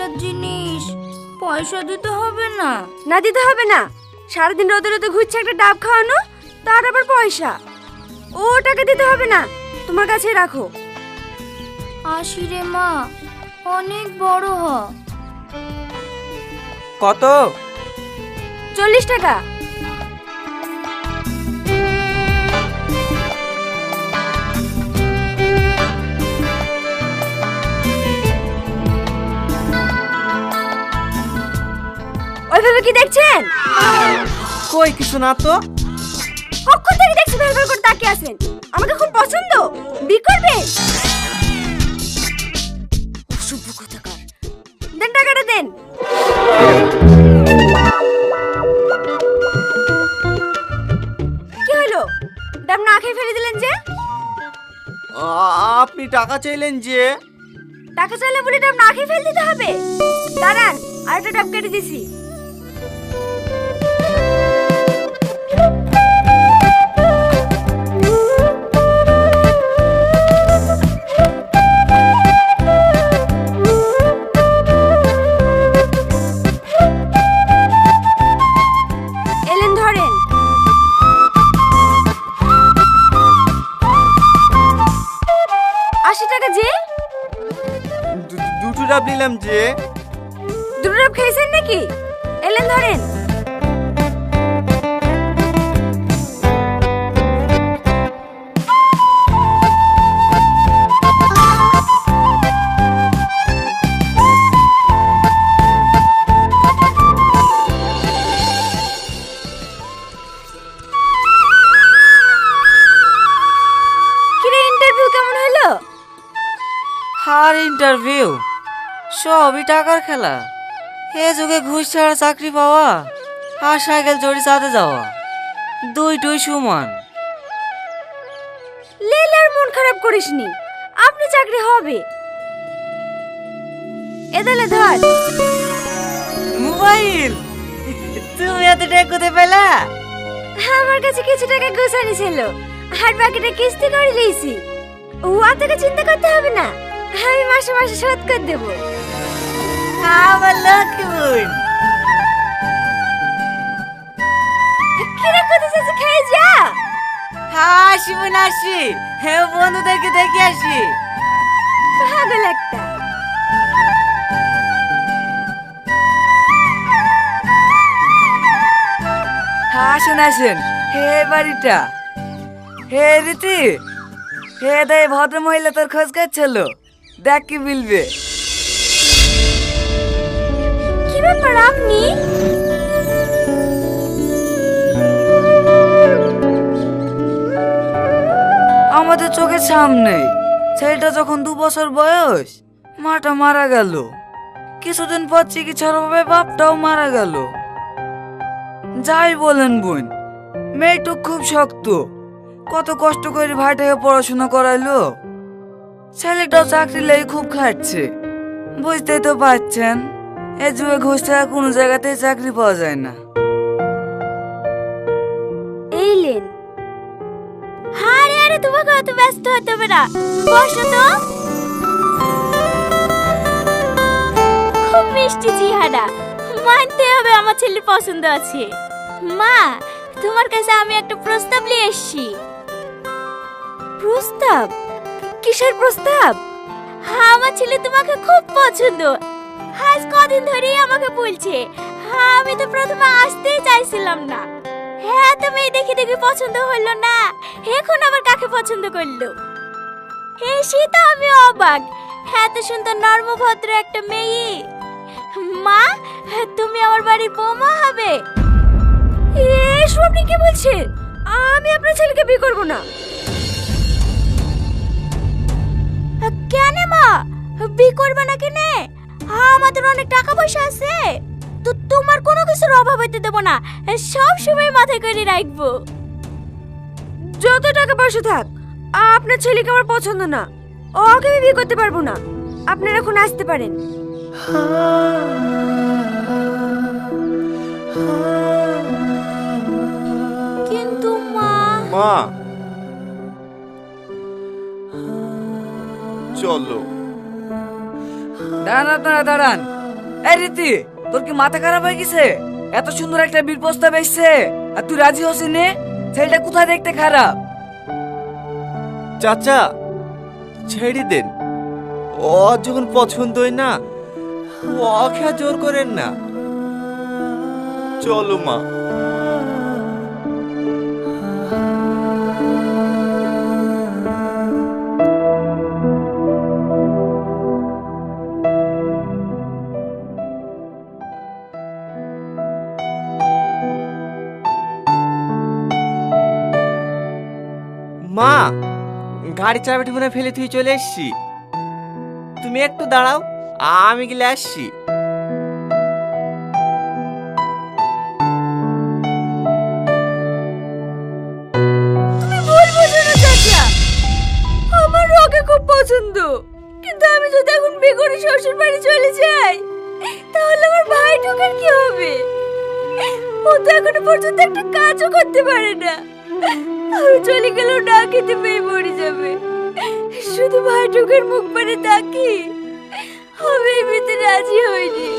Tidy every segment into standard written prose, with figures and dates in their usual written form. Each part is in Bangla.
টাকার জিনিস, পয়সা দিতে হবে না? না দিতে হবে না। সারাদিন রোদে রোদে ঘুরছে একটা ডাব খাওয়ানো, তার আবার পয়সা। ও টাকা দিতে হবে না, তোমার কাছে রাখো। আসি রে মা, অনেক বড় হ। কত? 40 টাকা। ওইভাবে কি দেখছেন? কই কিছু না তো। কখন থেকে দেখছি ভেল ভেল করে তাকিয়ে আছেন। আমাকে খুব পছন্দ, বিয়ে করবে? অসভ্য কোথাকার। দেন টাকাটা দেন। কি হলো? ডাব না খেয়ে ফেলে দিলেন যে? আপনি টাকা চাইলেন যে? টাকা চাইলে বলে ডাব না খেয়ে ফেলে দিতে হবে? দাঁড়ান, আরেকটা ডাব কেটে দিছি। এলেন ধরেন। টাকা যে? দুটো ডাব নিলাম যে। দুটো ডাব খেয়েছেন নাকি? এলেন ধরেন। আর ইন্টারভিউ সবই টাকার খেলা। এ যুগে ঘুষ ছাড়া চাকরি পাওয়া আর সাইকেল চড়ি চাঁদে যাওয়া দুইটাই সমান। লেলার মন খারাপ করিসনি, আপনি চাকরি হবে। এদালে ধর মোবাইল। তুমি এত টাকা কোথায় পেলা? আমার কাছে কিছু টাকা গোছানি ছিল, আর বাকিটা কিস্তি করে লিয়েছি। ও আপনাকে চিন্তা করতে হবে না, আমি মাসে মাসে শোধ করে দেব। আমার লক্ষ্মী বোন। কিরে কোথায় যাচ্ছে, খেয়ে যা। হাসি বোন আসি, হ্যাঁ বন্ধুদেরকে দেখে আসি। পাগল একটা। আসেন আসেন, হে বাড়িটা। হে রীতি, হে দে ভদ্র মহিলা তোর খোঁজ করছিল, দেখ কি বলবে। কি ব্যাপার আপনি? আমাদের চোখের সামনে ছেলেটা যখন 2 বছর বয়স মাটা মারা গেল, কিছুদিন পর চিকিৎসার অভাবে বাপটাও মারা গেল। যাই বলেন বোন, মেয়েটুক খুব শক্ত, কত কষ্ট করে ভাইটাকে পড়াশোনা করাইলো। ছেলেটাও চাকরি লেগে খুব খাটছে, বুঝতেই তো পারছেন এ যুগে ঘুষ ছাড়া কোনো জায়গাতেই চাকরি পাওয়া যায় না। এইলেন। আরে আরে, তোমাকে অত ব্যস্ত হতে হবে না, বসো তো। খুব মিষ্টি চেহারা, মানতে হবে আমার ছেলের পছন্দ আছে। মা, তোমার কাছে আমি একটা প্রস্তাব নিয়ে এসেছি। প্রস্তাব? কিসের প্রস্তাব? আমার ছেলে তোমাকে খুব পছন্দ, আজ কদিন ধরেই আমাকে বলছে। আমি তো প্রথমে আসতেই চাইছিলাম না, হ্যাঁ তুমি দেখে দেখে পছন্দ হলো না, এখন আবার কাকে পছন্দ করলো? এসে তো আমি অবাক, এত সুন্দর নর্মভদ্র একটা মেয়ে। মা, তুমি আমার বাড়ির বৌমা হবে। এসব আপনি কি বলছেন? আমি আপনার ছেলেকে বিয়ে করব না। কেন মা, বিয়ে করবে না কেন? আমাদের অনেক টাকা পয়সা আছে, তো তোমার কোনো কিছুর অভাব হতে দেব না, সব সময় মাথায় করে রাখবো। যত টাকা পয়সা থাক, আপনার ছেলেকে আমার পছন্দ না, ওকে আমি বিয়ে করতে পারবো না। আপনারা এখন আসতে পারেন। কিন্তু মা। মা চলো। দাঁড়ান আপনারা দাঁড়ান, এই রীতি, তোর কি মাথা খারাপ হয়ে গেছে? এত সুন্দর একটা বিল প্রস্তাব এসছে আর তুই রাজি হসি নে? ছেলেটা কোথায় দেখতে খারাপ? চাচা ছেড়ে দেন, ও যখন পছন্দই না ওকে আর জোর করেন না। চলো মা। মা, গাড়ি চাবিটা মনে ফেলে তুই চলে এসছি। তুমি একটু দাঁড়াও, আমি গেলে আসছি। তুমি ভুল বুঝো না চাচা, আমার ওকে খুব পছন্দ, কিন্তু আমি যদি এখন বিয়ে করে শ্বশুর বাড়ি চলে যাই তাহলে আমার ভাই ঢোকার কি হবে? ও তো এখনো পর্যন্ত একটা কাজও করতে পারে না। আমি চলে গেলেও না খেতে পেয়ে মরে যাবে। শুধু ভাই ঢোকার মুখ পানে তাকি আমি এই বিয়েতে রাজি হইনি।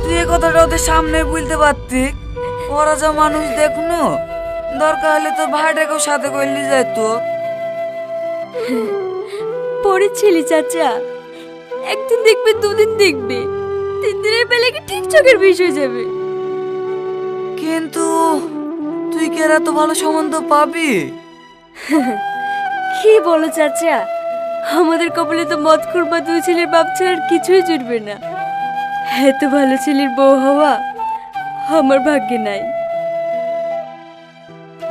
তুই এ কথাটা ওদের সামনে বলতে পারতি। ওরা যা মানুষ দেখনো, দরকার হলে তোর ভাইটাকেও সাথে করলি যেত। পরে ছেলে চাচা, একদিন দেখবে, দুদিন দেখবে, 3 দিনের বেলাকে ঠিক চোখের বিষ হয়ে যাবে। কিন্তু তুই কি আর এত ভালো সম্বন্ধ পাবি? কি বলো চাচা, আমাদের কপালে তো মদ করবা 2 ছেলের বাপ ছাড়া আর কিছুই জুটবে না। এত ভালো ছেলের বউ হওয়া আমার ভাগ্যে নাই।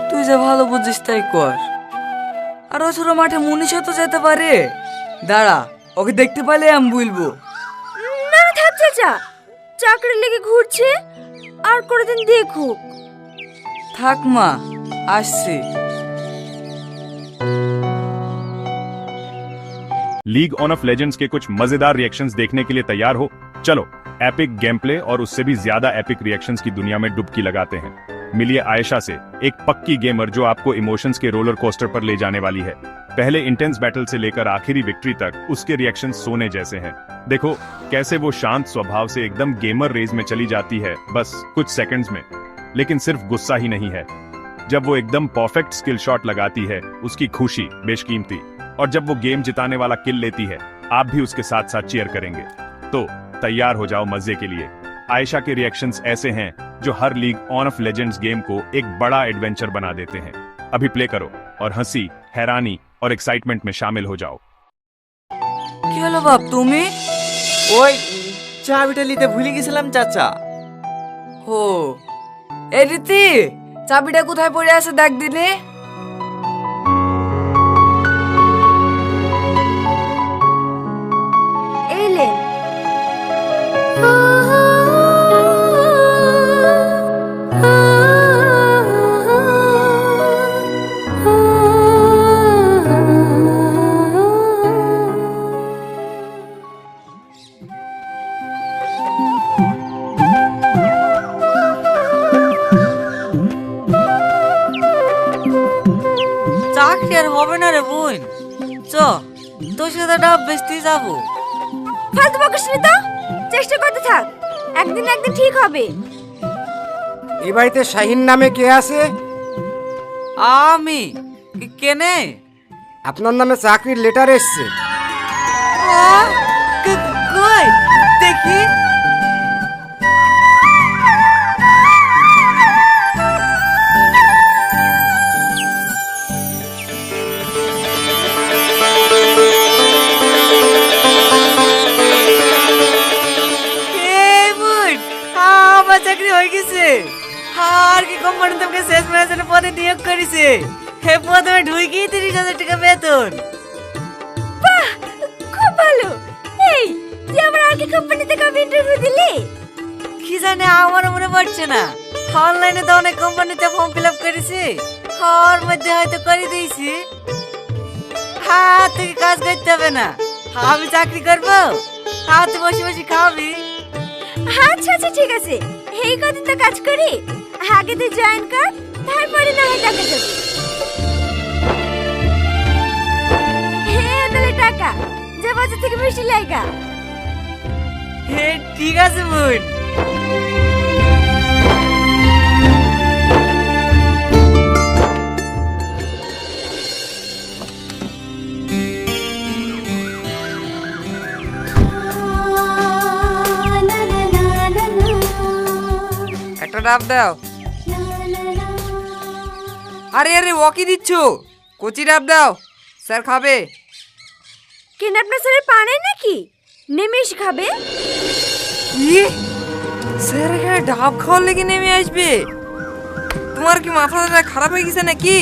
তুই যা ভালো বুঝিস তাই কর। আর ও ছোট মাঠে মুনিশও তো যেতে পারে। দাঁড়া, ওকে দেখতে পেলে আমি বলবো। না থাক চাচা, চাকরি লেগে ঘুরছে, আর কোনোদিন দেখুক। থাক মা, আসছি। लीग ऑन ऑफ लेजेंड्स के कुछ मजेदार रिएक्शंस देखने के लिए तैयार हो? चलो एपिक गेम प्ले और उससे भी ज्यादा एपिक रिएक्शंस की दुनिया में डुबकी लगाते हैं। मिलिए आयशा से, एक पक्की गेमर जो आपको इमोशंस के रोलर कोस्टर पर ले जाने वाली है। पहले इंटेंस बैटल से लेकर आखिरी विक्ट्री तक उसके रिएक्शंस सोने जैसे हैं। देखो कैसे वो शांत स्वभाव से एकदम गेमर रेज में चली जाती है बस कुछ सेकंड्स में, लेकिन सिर्फ गुस्सा ही नहीं है। जब वो एकदम परफेक्ट स्किल शॉट लगाती है, उसकी खुशी बेशकीमती। और जब वो गेम जिताने वाला किल लेती है, आप भी उसके साथ साथ चीयर करेंगे। तो तैयार हो जाओ मजे के लिए। आयशा के रिएक्शंस ऐसे हैं जो हर league on of legends game को एक बड़ा एडवेंचर बना देते हैं। अभी प्ले करो और हंसी, हैरानी और एक्साइटमेंट में शामिल हो जाओ। কি হলো বাপ তুমি? ওই চাবিটা নিতে ভুলে গেছিলাম চাচা। ও, এই রীতি, চাবিটা কোথায় পড়ে আছে দেখ দিনে। এলেন চাকরি আর হবে না রে বোন। চ, তোর সাথে ডাব বেচতে যাবো। ফালতু বকিস নি তো, চেষ্টা করতে থাক, একদিন না একদিন ঠিক হবে। এই বাড়িতে শাহিন নামে কে আছে? আমি কেনে? আপনার নামে চাকরির লেটার এসছে। কই দেখি। আমার চাকরি হয়ে গেছে। আর কি কোম্পানি তোমাকে সেলস ম্যানেজারের পদে নিয়োগ করেছে। হে পদে ঢুকি 30,000 টাকা বেতন। বাহ, খুব ভালো। এই তুই আমার আর কি কোম্পানিতে কবে ইন্টারভিউ দিলি? কি জানে, আমার মনে পড়ছে না। অনলাইনে তো অনেক কোম্পানিতে ফর্ম ফিল আপ করেছি, ওর মধ্যে হয়তো করে দিয়েছি। হ্যাঁ, তুই কাজ করতে হবে না, আমি চাকরি করবো, হাতে বসে বসে খাবি। আচ্ছা আচ্ছা ঠিক আছে, এই কদিন তো কাজ করি, আগে তুই জয়েন কর, তারপরে না হয় টাকা দেবো। হ্যাঁ তাহলে টাকা যা বাজার থেকে বেশি লাগা। হে ঠিক আছে বোন। একটা ডাব দাও। আরে আরে ওকি দিচ্ছ, কচি ডাব দাও, স্যার খাবে। কেন আপনার স্যারের পা নেই নাকি? নেমে এসে খাবে। কি? স্যার এখানে ডাব খাওয়ার লেগে নেমে আসবে? তোমার কি মাথাটা খারাপ হয়ে গেছে নাকি?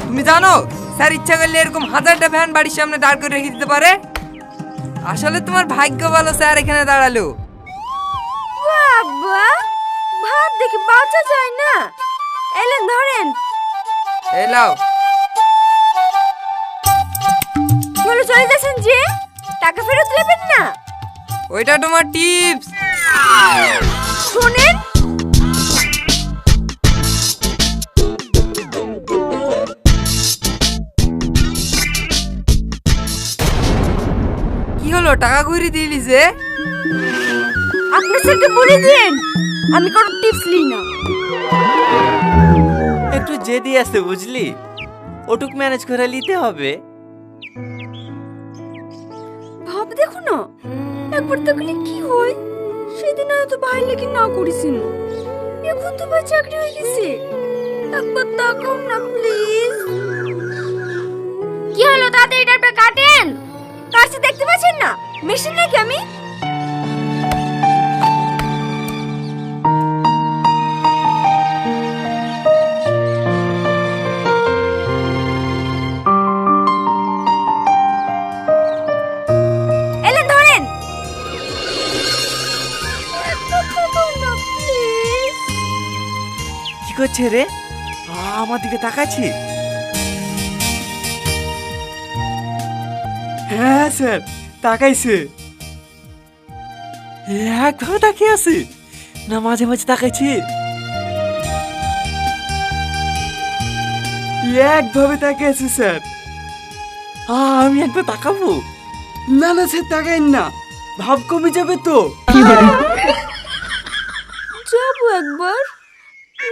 তুমি জানো স্যার ইচ্ছা করলে এরকম হাজারটা ভ্যান বাড়ির সামনে দাঁড় করে রেখে দিতে পারে। আসলে তোমার ভাগ্য ভালো স্যার এখানে দাঁড়ালো। বাবা, ভাত দেখে বাঁচা যায় না। এলেন ধরেন। এলাও। চলে চলে যাচ্ছেন যে, টাকা ফেরত নেবেন না। ওইটা তোমার টিপস। শোনেন, কি হলো, টাকা ঘুরি দিলি যে? আপনার স্যারকে বলে দিন আমি কোনো টিপস নিই না। একটু জেদি আছে বুঝলি, ওটুক ম্যানেজ করে নিতে হবে। ভাব দেখো না, একবার দেখলে কি হয়। সেদিন হয়তো ভাই লেগে না করেছিল, এখন তো ভাই চাকরি হয়ে গেছে। একবার তাকাও না প্লিজ। কি হলো, তাড়াতাড়ি ডাবটা কাটেন। কাটছে দেখতে পাচ্ছেন না, মেশিন নাকি আমি? এলেন ধরেন। একবার তাকাও না প্লিজ। কি করছে রে? আমার দিকে তাকাচ্ছি। হ্যাঁ স্যার, তাকাইছে। একভাবে তাকিয়ে আছে না, মাঝে মাঝে তাকাইছে। একভাবে তাকিয়ে আছে স্যার। আমি একবার তাকাবো? না না স্যার, তাকাইন না, ভাব কমে যাবে তো। যাবো একবার।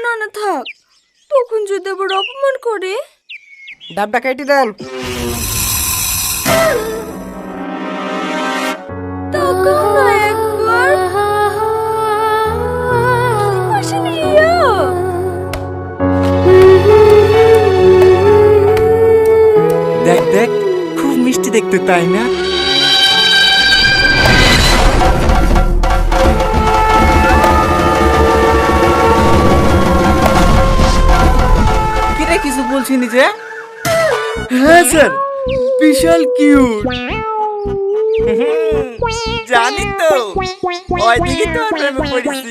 না না থাক, তখন যদি আবার অপমান করে। ডাবটা কেটে দেন। তাকাও না একবার। আসেন রিয়া। দেখ দেখ, খুব মিষ্টি দেখতে, তাই না? কিরে কিছু বলছিনি যে? হ্যাঁ স্যার, বিশাল কিউট। জানি তো, ওই দিকে তো প্রেমে পড়েছি।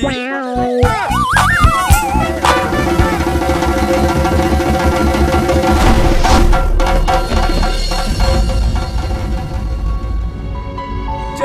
চ।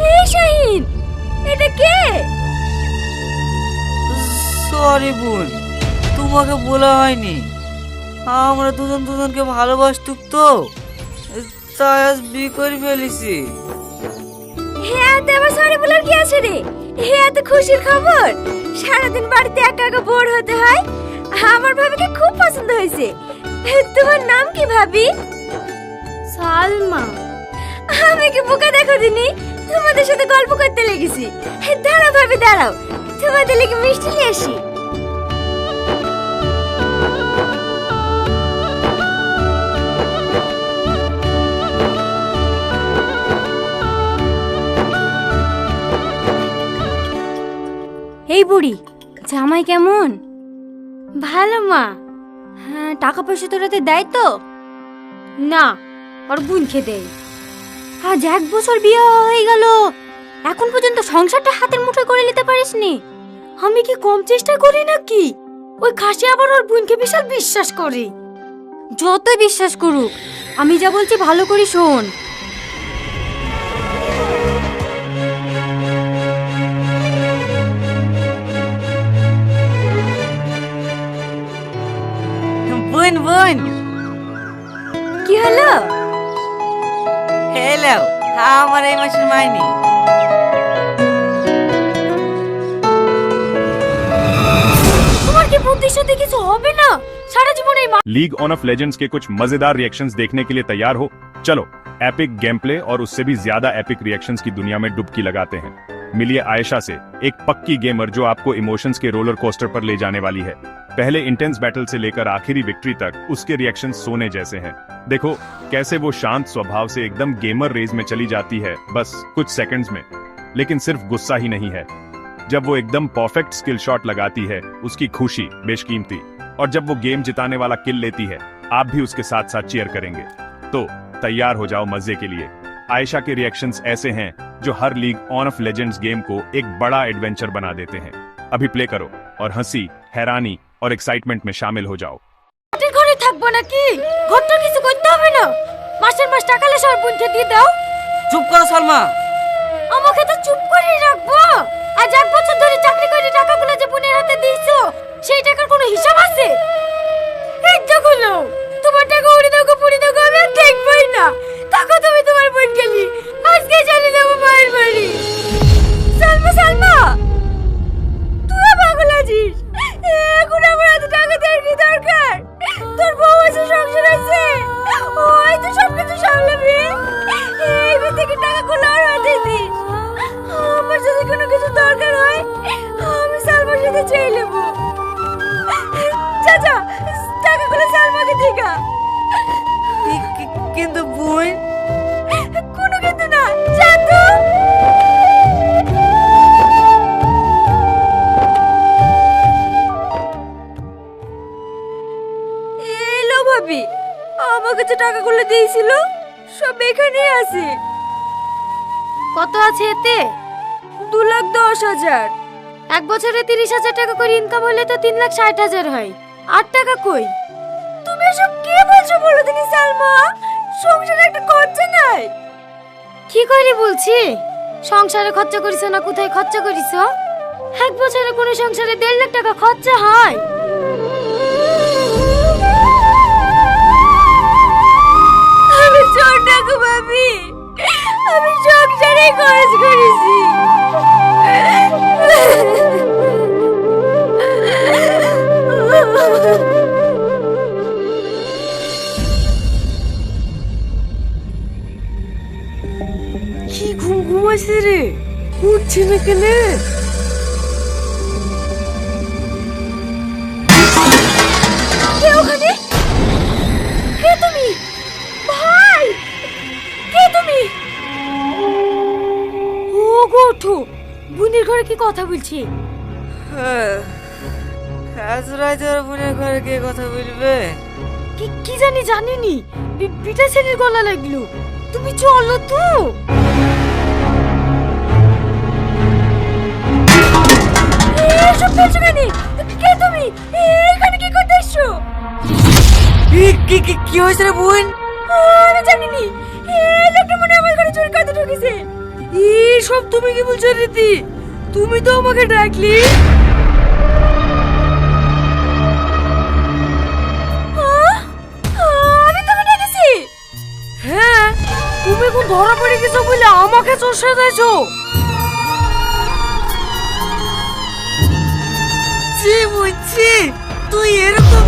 এই শাহিন, এটা কে? সরি বোন, তোমাকে বলা হয়নি। আমরা দুজন দুজনকে ভালোবাসতুক তো, তাই আজ বিয়ে করে ফেলেছি। হ্যাঁ, তে আবার সরি বলার কি আছে রে? হ্যাঁ, তো খুশির খবর। সারাদিন বাড়িতে একা একা বোর হতে হয়। আমার ভাবিকে খুব পছন্দ হয়েছে। তোমার নাম কি ভাবি? সালমা। আমি কি বোকা দেখো দিনি, তোমাদের সাথে গল্প করতে লেগেছি। দাঁড়াও ভাবি দাঁড়াও, তোমাদের লেগে মিষ্টি নিয়ে আসি। এই বুড়ি, জামাই কেমন? ভালো মা। হ্যাঁ, টাকা পয়সা তোরাতে দেয় তো? না, ওর বোনকে দেয়। আজ 1 বছর বিয়ে হয়ে গেল, এখন পর্যন্ত সংসারটা হাতের মুঠোয় করে নিতে পারিসনি। আমি কি কম চেষ্টা করি নাকি? ওই খাসি আবার ওর বোনকে বিশাল বিশ্বাস করে। যতই বিশ্বাস করুক, আমি যা বলছি ভালো করে শোন। বোন বোন, কি হলো? হ্যালো, আমার এই মাসের মাইনে। তোমার কি বুদ্ধি শুদ্ধি কিছু হবে না? সারা জীবন এই लीग ऑफ लेजेंड्स के कुछ मजेदार रिएक्शंस देखने के लिए तैयार हो? चलो एपिक गेम प्ले और उससे भी ज्यादा एपिक रिएक्शंस की दुनिया में डुबकी लगाते हैं। मिलिए आयशा से, एक पक्की गेमर जो आपको इमोशंस के रोलर कोस्टर पर ले जाने वाली है। पहले इंटेंस बैटल से लेकर आखिरी विक्ट्री तक उसके रिएक्शन सोने जैसे हैं। देखो कैसे वो शांत स्वभाव से एकदम गेमर रेज में चली जाती है बस कुछ सेकंड्स में। लेकिन सिर्फ गुस्सा ही नहीं है, जब वो एकदम परफेक्ट स्किल शॉट लगाती है उसकी खुशी बेशकीमती। और जब वो गेम जिताने वाला किल लेती है आप भी उसके साथ साथ चीयर करेंगे। तो तैयार हो जाओ मजे के लिए। आयशा के रिएक्शंस ऐसे हैं जो हर लीग ऑफ लेजेंड्स गेम को एक बड़ा एडवेंचर बना देते हैं। अभी प्ले करो और हंसी, हैरानी और एक्साइटमेंट में शामिल हो जाओ। ঘরে থাকবো নাকি? ঘরটা কিছু করতে হবে না? মাসের মাস টাকা লে সর বোনকে দিয়ে দাও। চুপ করো সালমা। আমাকে তো চুপ করে রাখবো? আজ 1 বছর ধরে চাকরি করে টাকাগুলো যে বোনের হাতে দিয়েছো, সেই টাকার কোনো হিসাব আছে? এই টাকাগুলো তোমার টাকা উড়ে দাও, পুড়ে দাও, আমি আর দেখবই না। টাকা তুমি তোমার বোনকে নি, আজকে চলে যাবো মায়ের বাড়ি। সালমা, সালমা, তুই পাগল আছিস? এখন আমার এত টাকা দেওয়ার কি দরকার? তোর বউ আছে, সংসার আছে, ওই তো সবকিছু সামলাবে। এইবার থেকে টাকাগুলো আর হাতে দিস। আমার যদি কোনো কিছু দরকার হয় আমি সালমার সাথে চেয়ে নেবো। চাচা, টাকাগুলো সালমাকে দিগা। কিন্তু বোন, কোনো কিন্তু না, যা তো। এলো ভাবি, আমাকে যে টাকাগুলো দিয়েছিল সব এখানেই আছে। কত আছে এতে? 2,10,000। 1 বছরে 30,000 টাকা করে ইনকাম হলে তো 3,60,000 হয়। 8 টাকা কই? তুমি এসব কি বলছো বলো দিনি সালমা? সংসারে একটা খরচা নাই। কি করে বলছি? সংসারে খরচা করিস না, কোথায় খরচা করিস? 1 বছরে কোন সংসারে 1.5 লাখ টাকা খরচা হয়? আমি চোর ডাকু ভাবি, আমি সংসারে খরচ করেছি। কি ঘুম ঘুমাইছে রে, উঠছে না কেন? কে ওখানে? কে তুমি? ভাই, কে তুমি? ও গো, ওঠো। বোনের ঘরে কি কথা বলছি? আজ রাতে ওর বোনের ঘরে কে কথা বলবে? কি জানি, জানিনি। পিটা ছেলের গলা লাগলো। তুমি চলো তো। এসব বলছো কেন? কে তুমি? এখানে কি করতে এসছো? কি হয়েছে রে বোন? আমি জানিনি। এই লোকটা মনে হয় আমার ঘরে চুরি করতে ঢুকেছে। এসব তুমি কি বলছো রীতি? তুমি তো আমাকে ডাকলি। আমি তোকে ডেকেছি? হ্যাঁ, তুমি কোন ধরা পড়ে গেছো বলে আমাকে চোর সাজাইছো। বুঝছি তুই এরকম